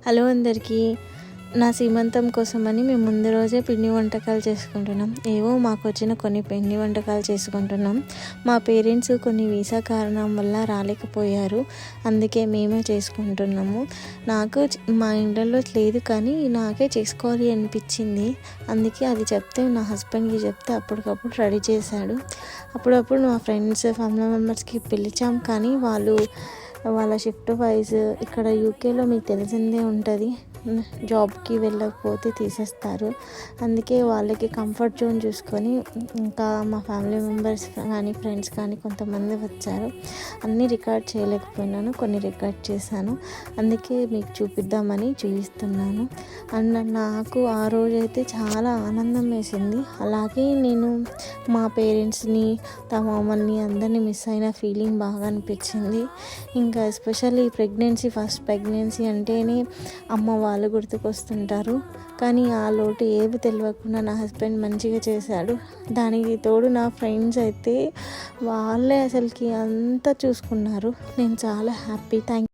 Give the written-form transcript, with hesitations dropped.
Hello అందరికీ. నా సీమంతం కోసమని మేము ముందు రోజే పిండి వంటకాలు చేసుకుంటున్నాం. ఏవో మాకు వచ్చిన కొన్ని పిండి వంటకాలు చేసుకుంటున్నాం. మా పేరెంట్స్ కొన్ని వీసా కారణం వల్ల రాలేకపోయారు, అందుకే మేమే చేసుకుంటున్నాము. నాకు మా ఇంట్లో లేదు, కానీ నాకే చేసుకోవాలి అనిపించింది. అందుకే అది చెప్తే నా హస్బెండ్కి చెప్తే అప్పటికప్పుడు రెడీ చేశాడు. అప్పుడప్పుడు మా ఫ్రెండ్స్ ఫ్యామిలీ మెంబర్స్కి పిలిచాం, కానీ వాళ్ళ షిఫ్ట్ వైజ్ ఇక్కడ యూకేలో మీకు తెలిసిందే ఉంటుంది, జాబ్కి వెళ్ళకపోతే తీసేస్తారు. అందుకే వాళ్ళకి కంఫర్ట్ జోన్ చూసుకొని ఇంకా మా ఫ్యామిలీ మెంబర్స్ కానీ ఫ్రెండ్స్ కానీ కొంతమంది వచ్చారు. అన్నీ రికార్డ్ చేయలేకపోయినాను, కొన్ని రికార్డ్ చేశాను. అందుకే మీకు చూపిద్దామని చూపిస్తున్నాను. అండ్ నాకు ఆ రోజైతే చాలా ఆనందం వేసింది. అలాగే నేను మా పేరెంట్స్ని, మమ్మల్ని అందరినీ మిస్ అయిన ఫీలింగ్ బాగా అనిపించింది. ఇంకా ఎస్పెషల్లీ ఫస్ట్ ప్రెగ్నెన్సీ అంటేనే అమ్మ వాళ్ళు గుర్తుకొస్తుంటారు. కానీ ఆ లోటు ఏవి తెలియకుండా నా హస్బెండ్ మంచిగా చేశాడు. దానికి తోడు నా ఫ్రెండ్స్ అయితే వాళ్ళే అసలుకి అంతా చూసుకున్నారు. నేను చాలా హ్యాపీ. థ్యాంక్